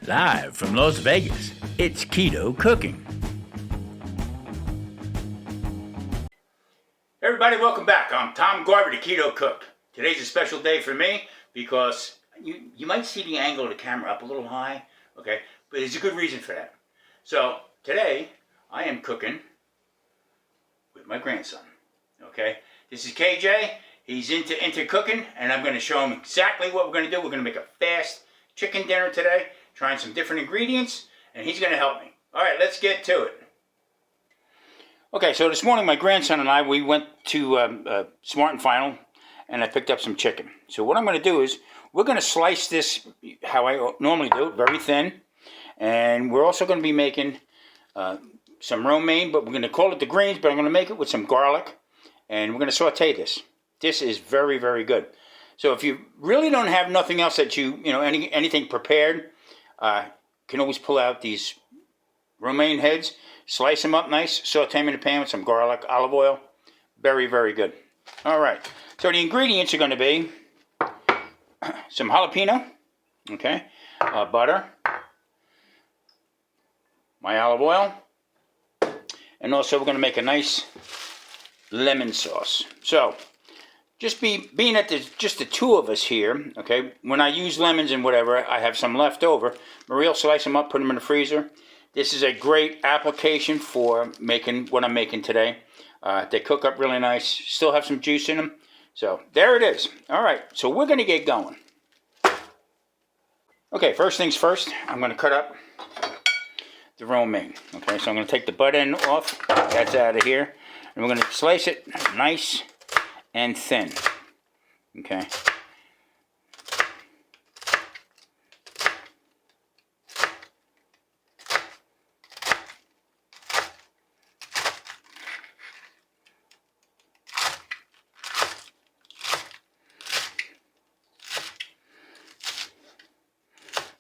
Live from Las Vegas, it's Keto Cooking. Everybody, welcome back. I'm Tom Garvey, the Keto Cook. Today's a special day for me because you might see the angle of the camera up a little high, okay? But there's a good reason for that. So today, I am cooking with my grandson, okay? This is KJ. He's into cooking, and I'm going to show him exactly what we're going to do. We're going to make a fast chicken dinner today, trying some different ingredients, and he's going to help me. All right, let's get to it. Okay, so this morning my grandson and I, we went to Smart and Final, and I picked up some chicken. So what I'm going to do is, we're going to slice this how I normally do it, very thin, and we're also going to be making some romaine, but we're going to call it the greens, but I'm going to make it with some garlic, and we're going to saute this. This is very, very good. So if you really don't have nothing else that anything prepared, can always pull out these romaine heads, slice them up nice, saute them in a pan with some garlic, olive oil. Very, very good. All right. So the ingredients are going to be some jalapeno, okay, butter, my olive oil, and also we're going to make a nice lemon sauce. So just being that there's just the two of us here, okay, when I use lemons and whatever, I have some left over. Maria will slice them up, put them in the freezer. This is a great application for making what I'm making today. They cook up really nice, still have some juice in them. So there it is. All right, so we're going to get going. Okay, first things first, I'm going to cut up the romaine. Okay, so I'm going to take the butt end off. That's out of here. And we're going to slice it nice and thin. Okay.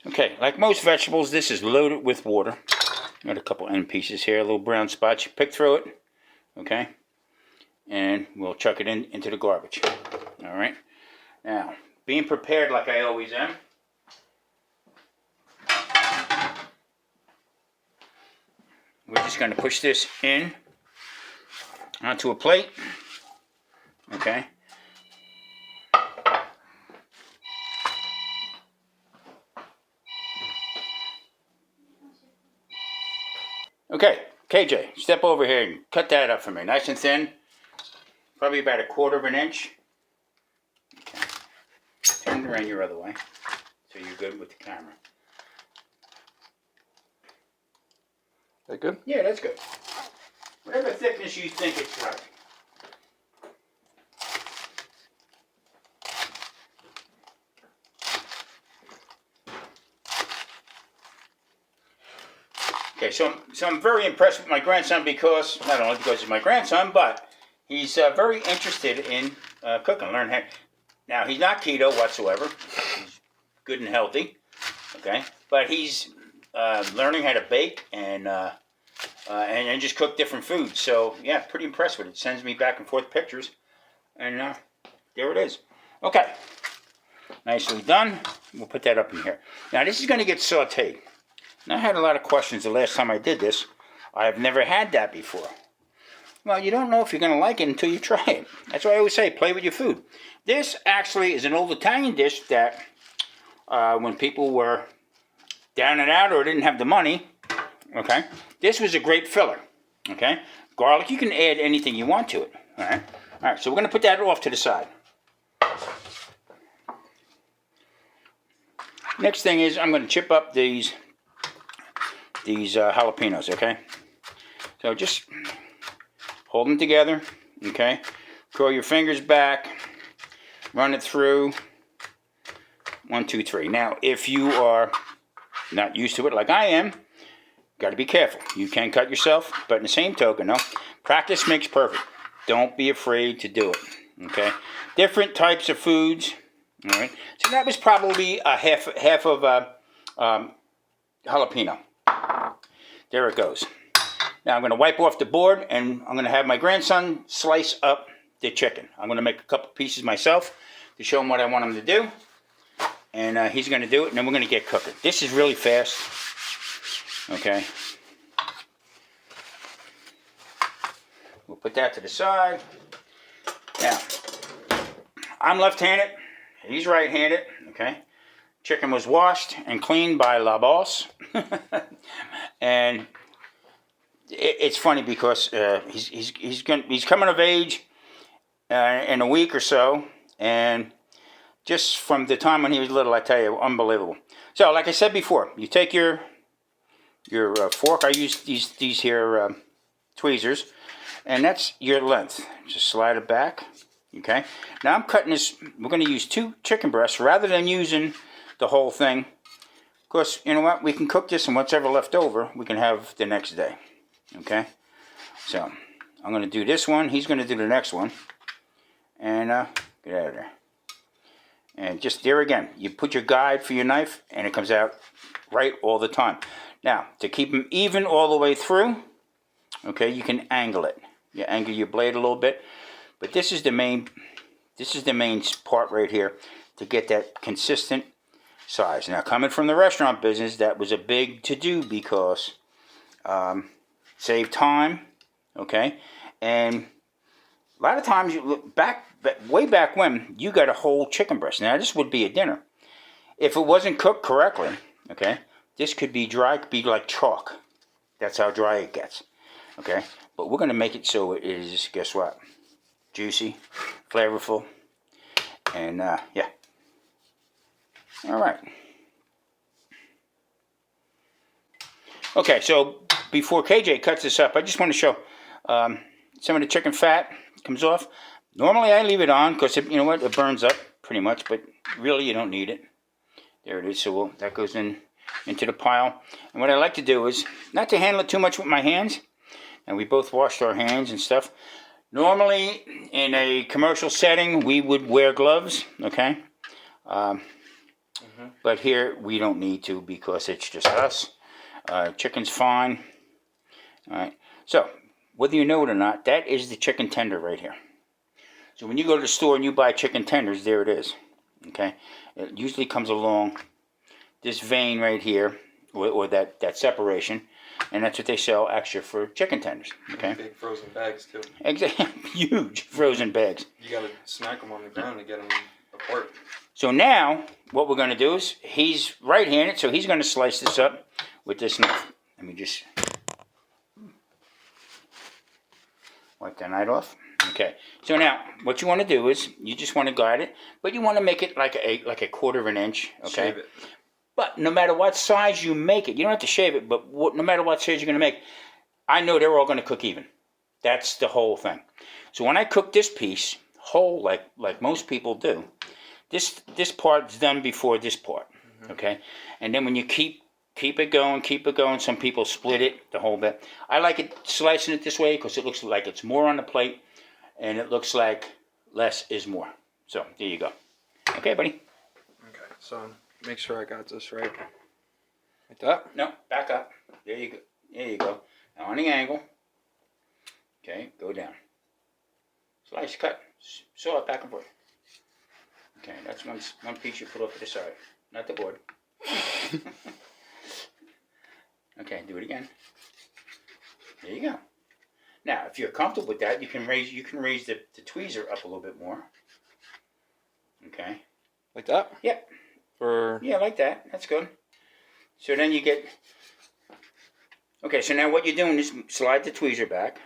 Okay, like most vegetables, this is loaded with water. Got a couple end pieces here, little brown spots. You pick through it, okay? And we'll chuck it into the garbage. All right? Now, being prepared like I always am. We're just going to push this in onto a plate, okay? Okay, KJ, step over here and cut that up for me, nice and thin. Probably about 1/4 inch. Okay. Turn it around your other way, so you're good with the camera. That good? Yeah, that's good. Whatever thickness you think it's right. Okay, so I'm very impressed with my grandson because, not only because he's my grandson, but he's very interested in cooking, learn how. Now, he's not keto whatsoever. He's good and healthy, okay? But he's learning how to bake and just cook different foods. So, yeah, pretty impressed with it. Sends me back and forth pictures. And there it is. Okay, nicely done. We'll put that up in here. Now, this is going to get sauteed. Now, I had a lot of questions the last time I did this. I've never had that before. Well, you don't know if you're going to like it until you try it. That's why I always say, play with your food. This actually is an old Italian dish that when people were down and out or didn't have the money, okay, this was a great filler, okay? Garlic, you can add anything you want to it, all right? All right, so we're going to put that off to the side. Next thing is I'm going to chip up these jalapenos, okay? So just hold them together, okay? Curl your fingers back, run it through. 1, 2, 3. Now, if you are not used to it like I am, got to be careful. You can cut yourself, but in the same token, no, practice makes perfect. Don't be afraid to do it, okay? Different types of foods, all right? So that was probably a half of jalapeno. There it goes. Now I'm going to wipe off the board, and I'm going to have my grandson slice up the chicken. I'm going to make a couple pieces myself to show him what I want him to do. And he's going to do it, and then we're going to get cooking. This is really fast. Okay. We'll put that to the side. Now, I'm left-handed. He's right-handed. Okay. Chicken was washed and cleaned by La Boss. And it's funny because he's coming of age in a week or so, and just from the time when he was little, I tell you, unbelievable. So, like I said before, you take your fork. I use these here tweezers, and that's your length. Just slide it back. Okay. Now I'm cutting this. We're going to use 2 chicken breasts rather than using the whole thing. Of course, you know what? We can cook this, and whatever left over, we can have the next day. Okay. So I'm going to do this one. He's going to do the next one. And get out of there. And just there again, you put your guide for your knife, and it comes out right all the time. Now, to keep them even all the way through, okay, you can angle it. You angle your blade a little bit, but this is the main part right here to get that consistent size. Now, coming from the restaurant business, that was a big to-do because save time, okay, and a lot of times you look back, way back when, you got a whole chicken breast. Now, this would be a dinner. If it wasn't cooked correctly, okay, this could be dry, could be like chalk. That's how dry it gets, okay? But we're going to make it so it is, guess what? Juicy, flavorful, and yeah. All right. Okay, so before KJ cuts this up, I just want to show some of the chicken fat comes off. Normally I leave it on because, you know what, it burns up pretty much, but really you don't need it. There it is, so that goes into the pile. And what I like to do is not to handle it too much with my hands, and we both washed our hands and stuff. Normally in a commercial setting we would wear gloves, okay? But here we don't need to because it's just us. Chicken's fine. All right, so whether you know it or not, that is the chicken tender right here. So when you go to the store and you buy chicken tenders, there it is. Okay, it usually comes along this vein right here, or that separation, and that's what they sell extra for chicken tenders. Okay, big frozen bags too. Exactly, huge frozen bags. You gotta smack them on the ground to get them apart. So now what we're going to do is, he's right-handed, so he's going to slice this up with this knife. Let me just wipe that knife off. Okay, so now what you want to do is you just want to guide it, but you want to make it like a quarter of an inch. Okay, Shave it. But no matter what size you make it, you don't have to shave it, but no matter what size you're going to make, I know they're all going to cook even. That's the whole thing. So when I cook this piece whole, like most people do, this part's done before this part. Okay, and then when you keep it going. Some people split it the whole bit. I like it slicing it this way because it looks like it's more on the plate, and it looks like less is more. So there you go. Okay, buddy. Okay, so make sure I got this right. Like that? No, back up. There you go. There you go. Now on the angle. Okay, go down. Slice, cut, saw it back and forth. Okay, that's one piece you put off to the side, not the board. Okay, do it again. There you go. Now, if you're comfortable with that, you can raise the tweezer up a little bit more. Okay. Like that? Yep. Or yeah, like that. That's good. So then you get. Okay, so now what you're doing is slide the tweezer back.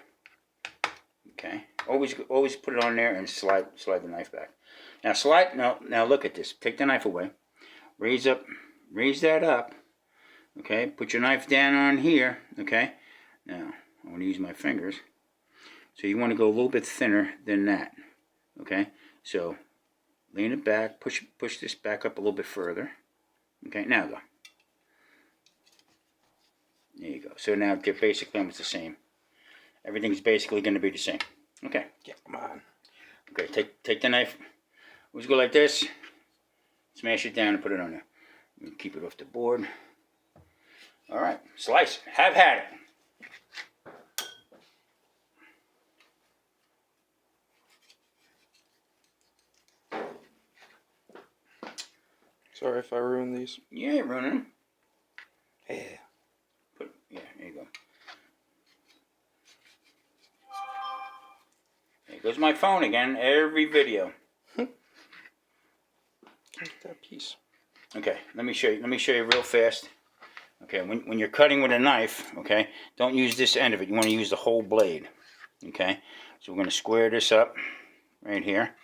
Okay. Always put it on there and slide the knife back. Now look at this. Take the knife away. Raise that up. Okay. Put your knife down on here. Okay. Now I want to use my fingers. So you want to go a little bit thinner than that. Okay. So lean it back. Push this back up a little bit further. Okay. Now go. There you go. So now they're basically almost the same. Everything's basically going to be the same. Okay. yeah, come on. Okay, take the knife. Always go like this. Smash it down and put it on there. Keep it off the board. All right, slice. Have had it. Sorry if I ruined these. You ain't ruining them. Yeah. Yeah, there you go. There goes my phone again, every video. That piece. Okay, let me show you real fast. Okay, when you're cutting with a knife, okay, don't use this end of it. You want to use the whole blade. Okay, so we're going to square this up right here.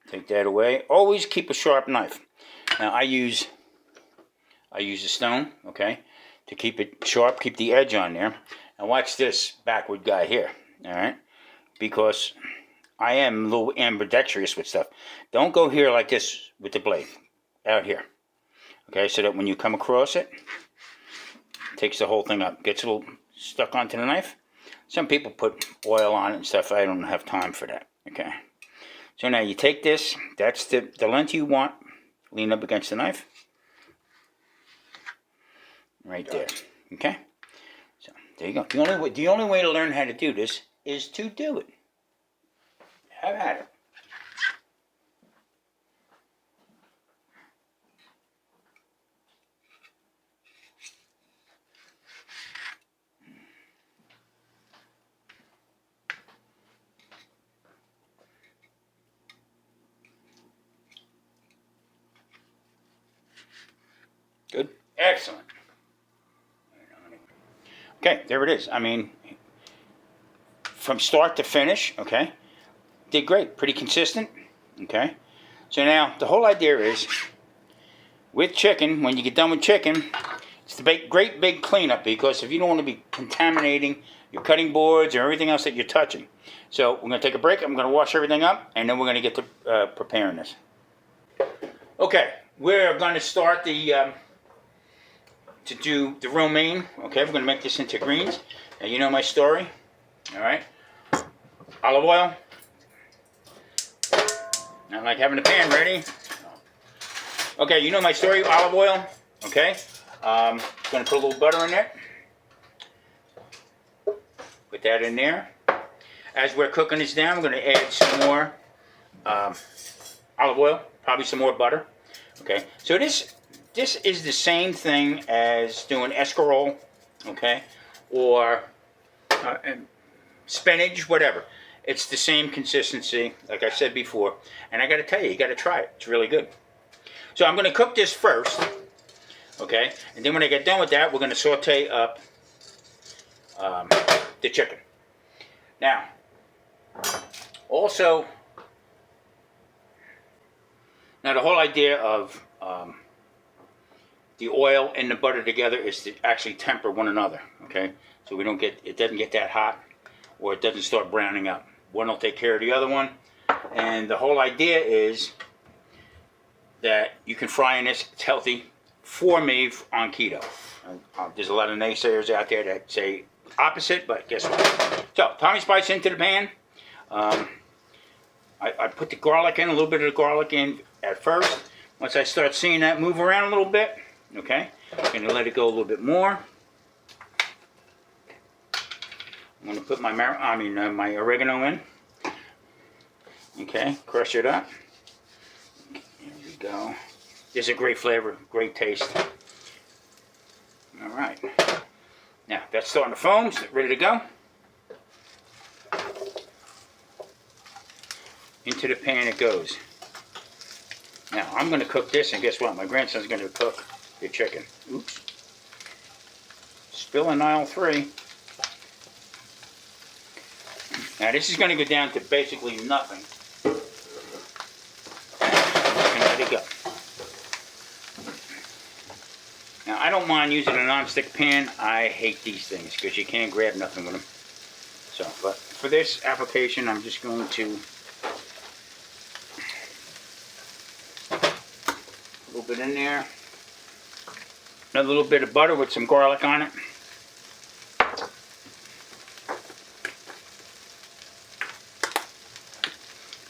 Take that away. Always keep a sharp knife. Now I use a stone, okay, to keep it sharp, keep the edge on there. Now watch this backward guy here, all right, because I am a little ambidextrous with stuff. Don't go here like this with the blade, out here. Okay, so that when you come across it, takes the whole thing up. Gets a little stuck onto the knife. Some people put oil on it and stuff. I don't have time for that. Okay. So now you take this. That's the length you want. Lean up against the knife. Right there. Okay. So there you go. The only way to learn how to do this is to do it. Have at it. Good. Excellent. Okay, there it is. I mean, from start to finish, okay, did great. Pretty consistent, okay. So now, the whole idea is, with chicken, when you get done with chicken, it's the great big cleanup, because if you don't want to be contaminating your cutting boards or everything else that you're touching. So we're going to take a break. I'm going to wash everything up, and then we're going to get to preparing this. Okay, we're going to start to do the romaine. Okay, we're going to make this into greens. Now you know my story. All right. Olive oil. Not like having the pan ready. Okay, you know my story. Olive oil. Okay. Going to put a little butter in there. Put that in there. As we're cooking this down, we're going to add some more olive oil. Probably some more butter. Okay. So this is the same thing as doing escarole, okay, or spinach, whatever. It's the same consistency, like I said before. And I got to tell you, you got to try it. It's really good. So I'm going to cook this first, okay, and then when I get done with that, we're going to saute up the chicken. Now, also, now the whole idea of the oil and the butter together is to actually temper one another, okay? So it doesn't get that hot, or it doesn't start browning up. One will take care of the other one. And the whole idea is that you can fry in this. It's healthy for me on keto. There's a lot of naysayers out there that say opposite, but guess what? So, Tommy Spice into the pan. I put the garlic in, a little bit of the garlic in at first. Once I start seeing that move around a little bit, okay, I'm going to let it go a little bit more. I'm going to put my my oregano in. Okay, crush it up. Here we go. This is a great flavor, great taste. All right. Now, that's starting to foam, so ready to go. Into the pan it goes. Now, I'm going to cook this, and guess what? My grandson's going to cook the chicken. Oops. Spilling aisle 3. Now, this is going to go down to basically nothing. I'm going to let it go. Now, I don't mind using a non-stick pan. I hate these things because you can't grab nothing with them. So, but for this application, I'm just going to a little bit in there. Another little bit of butter with some garlic on it.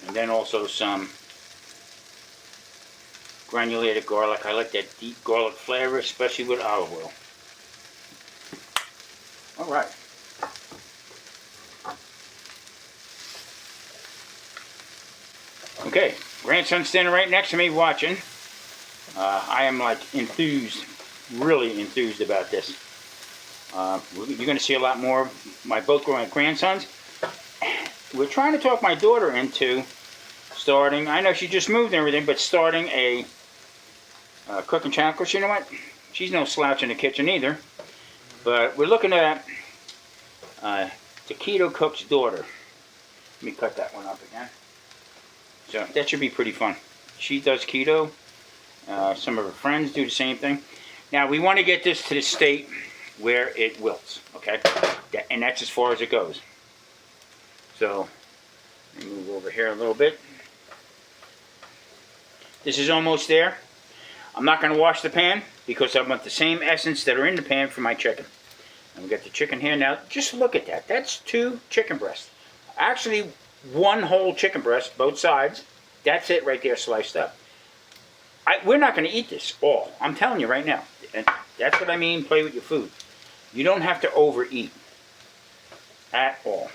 And then also some granulated garlic. I like that deep garlic flavor, especially with olive oil. All right. Okay, grandson's standing right next to me watching. I am like enthused, really enthused about this. You're going to see a lot more of my both grandsons. We're trying to talk my daughter into starting, I know she just moved and everything, but starting a cooking channel. Of course, you know what? She's no slouch in the kitchen either. But we're looking at the Keto Cook's daughter. Let me cut that one up again. So that should be pretty fun. She does keto. Some of her friends do the same thing. Now we want to get this to the state where it wilts, okay? And that's as far as it goes. So let me move over here a little bit. This is almost there. I'm not going to wash the pan because I want the same essence that are in the pan for my chicken. And we got the chicken here. Now just look at that. That's 2 chicken breasts. Actually 1 whole chicken breast, both sides. That's it right there sliced up. We're not going to eat this all. I'm telling you right now. And that's what I mean, play with your food. You don't have to overeat at all.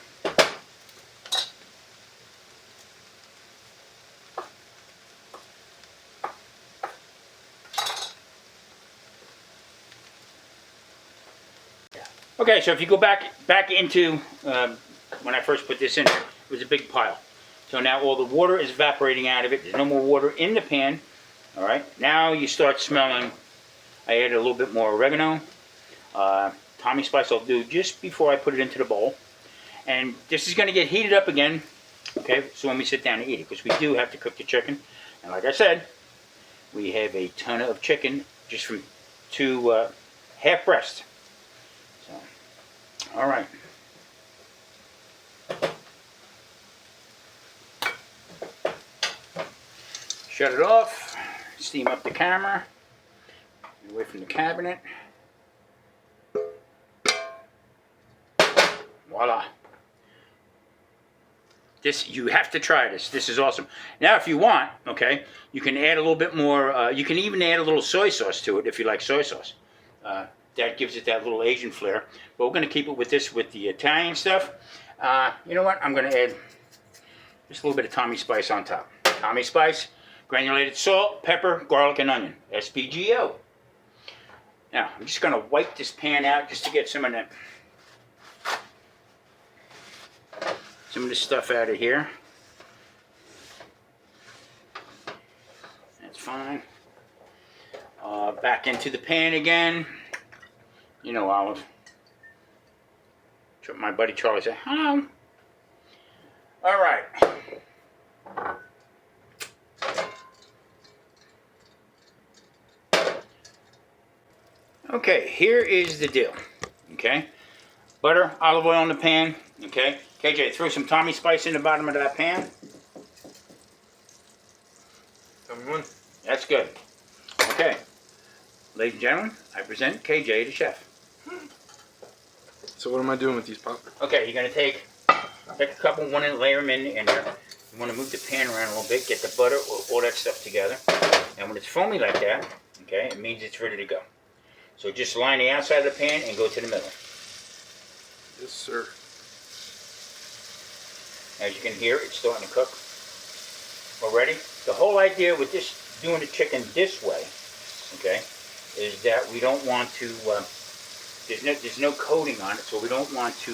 Okay, so if you go back into when I first put this in, it was a big pile. So now all the water is evaporating out of it. There's no more water in the pan. All right, now you start smelling. I added a little bit more oregano. Tommy spice I'll do just before I put it into the bowl. And this is going to get heated up again, okay, so when we sit down to eat it, because we do have to cook the chicken. And like I said, we have a ton of chicken just from 2 half breasts. So, all right. Shut it off. Steam up the camera. Away from the cabinet. Voila. This, you have to try this. This is awesome. Now if you want, okay, you can add a little bit more, you can even add a little soy sauce to it if you like soy sauce. That gives it that little Asian flair. But we're going to keep it with this, with the Italian stuff. You know what? I'm going to add just a little bit of Tommy spice on top. Tommy spice, granulated salt, pepper, garlic, and onion. SPGO. Now, I'm just going to wipe this pan out just to get some of this stuff out of here. That's fine. Back into the pan again. You know, Olive. My buddy Charlie said, hello. All right. Okay, here is the deal. Okay, butter, olive oil in the pan. Okay, KJ, throw some Tommy spice in the bottom of that pan. That's good. Okay, ladies and gentlemen, I present KJ the chef. So what am I doing with these, Pop? Okay, you're gonna take a couple, layer them in there. You want to move the pan around a little bit, get the butter, all that stuff together. And when it's foamy like that, okay, it means it's ready to go. So just line the outside of the pan and go to the middle. Yes, sir. As you can hear, it's starting to cook already. The whole idea with this, doing the chicken this way, okay, is that we don't want to, there's no coating on it, so we don't want to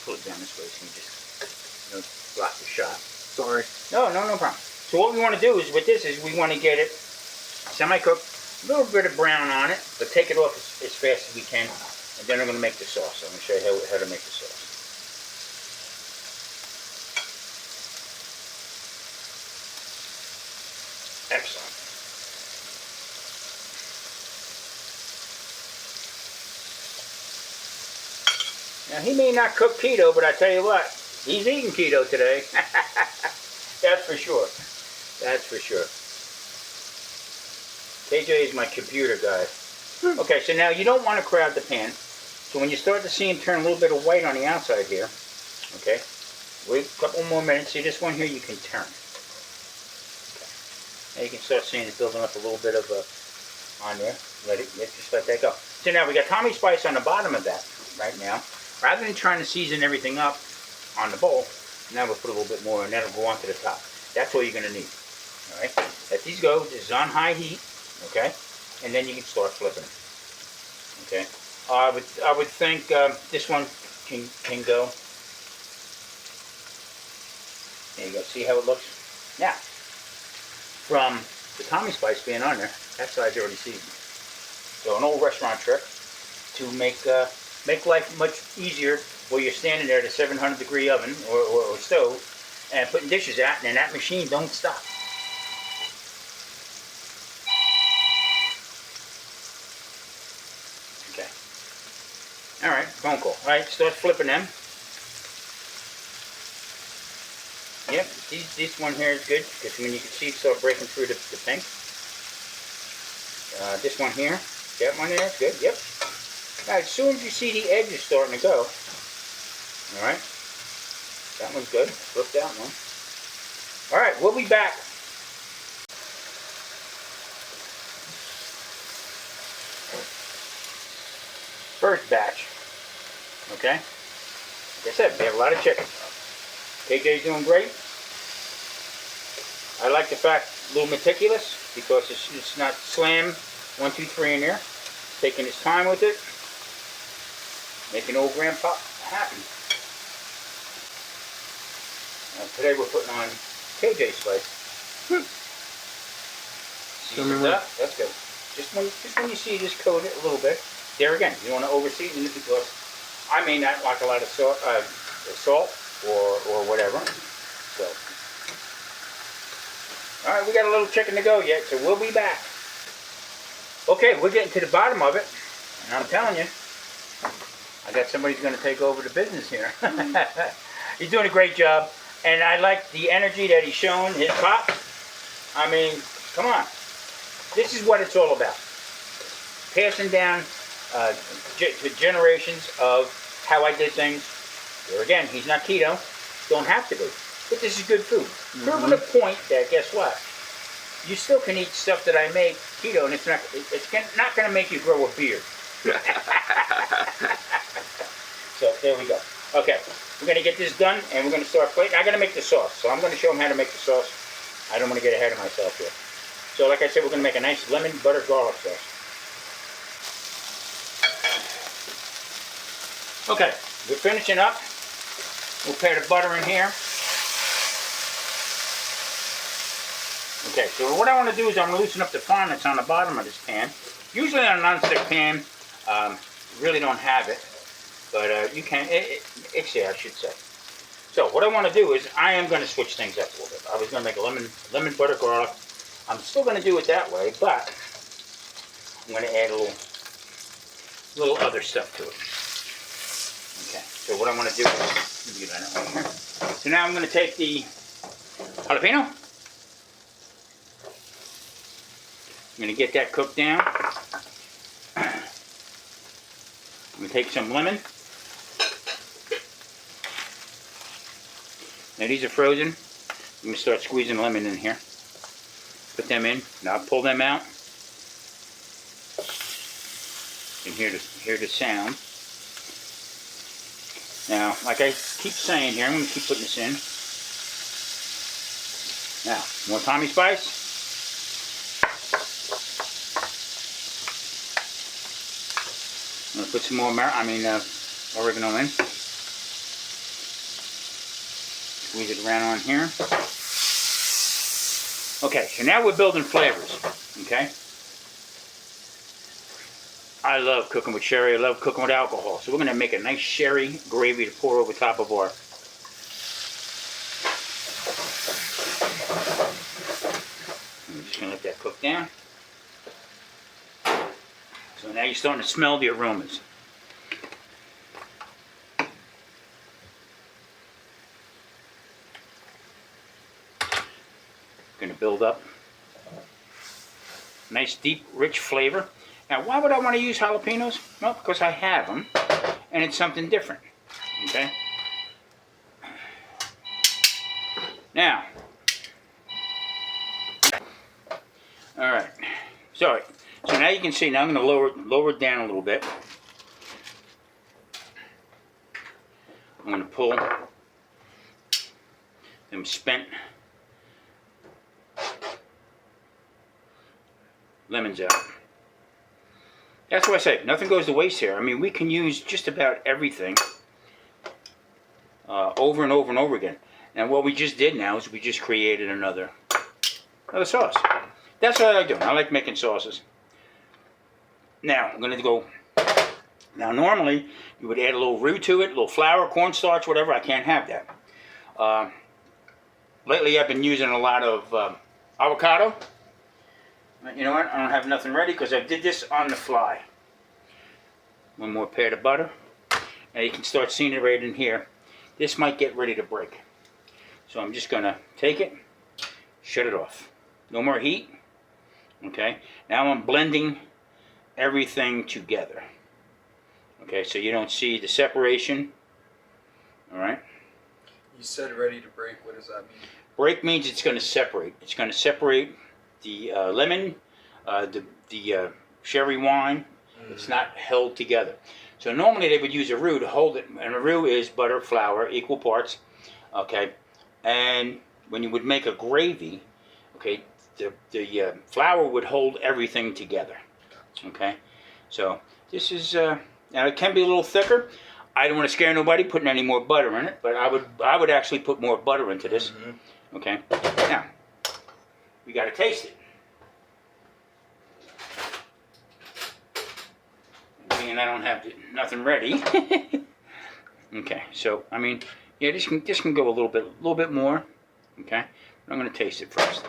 pull it down this way so you just block the shot. Sorry. No problem. So what we want to do is, with this, is we want to get it semi-cooked, a little bit of brown on it, but take it off as fast as we can, and then we're going to make the sauce. I'm going to show you how to make the sauce. Excellent. Now, he may not cook keto, but I tell you what, he's eating keto today. That's for sure. That's for sure. KJ is my computer guy. Okay, so now you don't want to crowd the pan. So when you start to see him turn a little bit of white on the outside here, okay, wait a couple more minutes. See this one here, you can turn. Okay. Now you can start seeing it building up a little bit of on there. Just let that go. So now we got Tommy spice on the bottom of that right now. Rather than trying to season everything up on the bowl, now we'll put a little bit more and that'll go onto the top. That's all you're going to need. All right, let these go. This is on high heat. Okay, and then you can start flipping. Okay, I would think this one can go. There you go. See how it looks? Now, from the Tommy Spice being on there, that side's already seasoned. So an old restaurant trick to make life much easier while you're standing there at a 700-degree oven or stove and putting dishes out, and then that machine don't stop. Okay. All right, phone call. All right, start flipping them. Yep, this one here is good because when you can see it start breaking through the pink. This one here, that one there is good. Yep. Now, as soon as you see the edges starting to go, all right, that one's good. Flip that one. All right, we'll be back. First batch. Okay. Like I said, we have a lot of chicken. KJ's doing great. I like the fact a little meticulous because it's not slam 1, 2, 3 in there. Taking his time with it, making old Grandpa happy. Today we're putting on KJ spice. Season it up. That's good. Just when you see this coat it a little bit. There again, you don't want to overseason it because I may not like a lot of salt or whatever. So, all right, we got a little chicken to go yet, so we'll be back. Okay, we're getting to the bottom of it, and I'm telling you, I got somebody who's going to take over the business here. He's doing a great job, and I like the energy that he's showing, his pop. I mean, come on. This is what it's all about. Passing down to generations of how I did things. There again, he's not keto, don't have to be, but this is good food. Proving the point that, guess what? You still can eat stuff that I make keto, and it's not going to make you grow a beard. So there we go. Okay, we're going to get this done, and we're going to start plating. I got to make the sauce, so I'm going to show him how to make the sauce. I don't want to get ahead of myself here. So like I said, we're going to make a nice lemon butter garlic sauce. Okay, we're finishing up. We'll pair the butter in here. Okay, so what I want to do is I'm going to loosen up the fondant on the bottom of this pan. Usually on a non-stick pan, you really don't have it, but you can, it's there, I should say. So what I want to do is I am going to switch things up a little bit. I was going to make a lemon butter garlic. I'm still going to do it that way, but I'm going to add a little other stuff to it. Okay, so what I want to do is, get that one here. So now I'm going to take the jalapeno. I'm going to get that cooked down. I'm going to take some lemon. Now these are frozen. I'm going to start squeezing lemon in here. Put them in. Now I'll pull them out. You can hear the sound. Now, like I keep saying here, I'm going to keep putting this in. Now, more Tommy Spice. I'm going to put some more oregano in. Squeeze it around on here. Okay, so now we're building flavors, okay? I love cooking with sherry. I love cooking with alcohol. So we're going to make a nice sherry gravy to pour over top of our... I'm just going to let that cook down. So now you're starting to smell the aromas. Going to build up. Nice, deep, rich flavor. Now, why would I want to use jalapenos? Well, because I have them, and it's something different, okay? Now, all right, so now you can see, now I'm going to lower it down a little bit. I'm going to pull them spent lemons out. That's why I say nothing goes to waste here. I mean, we can use just about everything over and over and over again. And what we just did now is we just created another sauce. That's what I like doing. I like making sauces. Now, I'm going to go... Now, normally, you would add a little roux to it, a little flour, cornstarch, whatever. I can't have that. Lately, I've been using a lot of avocado. You know what? I don't have nothing ready because I did this on the fly. One more pat of butter. Now, you can start seeing it right in here. This might get ready to break. So I'm just going to take it, shut it off. No more heat. Okay? Now I'm blending everything together. Okay, so you don't see the separation. Alright? You said ready to break. What does that mean? Break means it's going to separate. It's going to separate the lemon, the sherry wine. It's not held together. So normally they would use a roux to hold it. And a roux is butter, flour, equal parts. Okay? And when you would make a gravy, okay, the flour would hold everything together. Okay? So this is... now it can be a little thicker. I don't want to scare nobody putting any more butter in it, but I would actually put more butter into this. Mm-hmm. Okay. Now we got to taste it. And I don't have nothing ready. Okay. So I mean, yeah, this can go a little bit more. Okay. But I'm going to taste it first.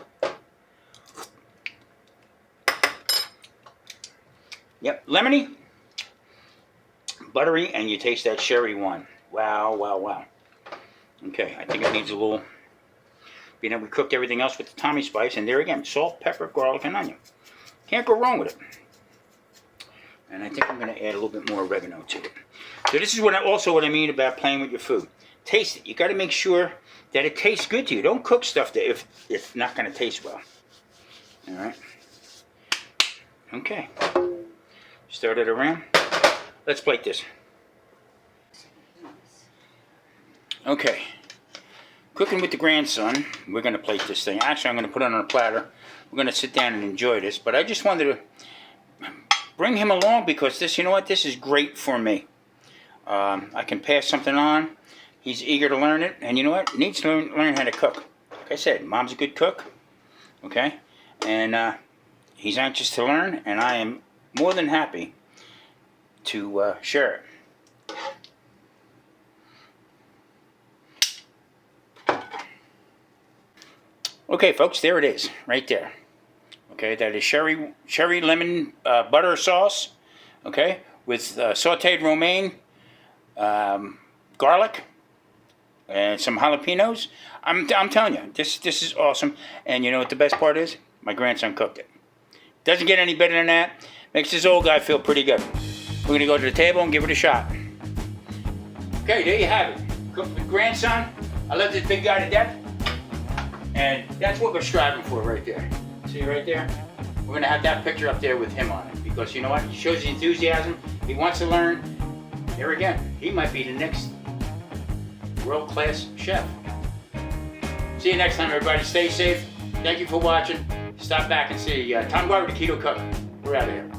Yep, lemony. Buttery, and you taste that sherry wine. Wow, wow, wow. Okay, I think it needs a little... You know, we cooked everything else with the Tommy spice, and there again, salt, pepper, garlic, and onion. Can't go wrong with it. And I think I'm going to add a little bit more oregano to it. So this is what I mean about playing with your food. Taste it. You got to make sure that it tastes good to you. Don't cook stuff that if it's not going to taste well. All right. Okay. Stir it around. Let's plate this. Okay. Cooking with the grandson. We're going to plate this thing. Actually, I'm going to put it on a platter. We're going to sit down and enjoy this. But I just wanted to bring him along because this, you know what, this is great for me. I can pass something on. He's eager to learn it. And you know what? He needs to learn how to cook. Like I said, Mom's a good cook. Okay? And he's anxious to learn. And I am more than happy to share it. Okay, folks, there it is, right there. Okay, that is sherry lemon butter sauce. Okay, with sautéed romaine, garlic, and some jalapenos. I'm telling you, this is awesome. And you know what the best part is? My grandson cooked it. Doesn't get any better than that. Makes this old guy feel pretty good. We're going to go to the table and give it a shot. Okay, there you have it. Cooked with grandson. I love this big guy to death. And that's what we're striving for right there. See right there? We're going to have that picture up there with him on it. Because you know what? He shows the enthusiasm. He wants to learn. Here again, he might be the next world-class chef. See you next time, everybody. Stay safe. Thank you for watching. Stop back and see Tom Garvey, the Keto Cook. We're out of here.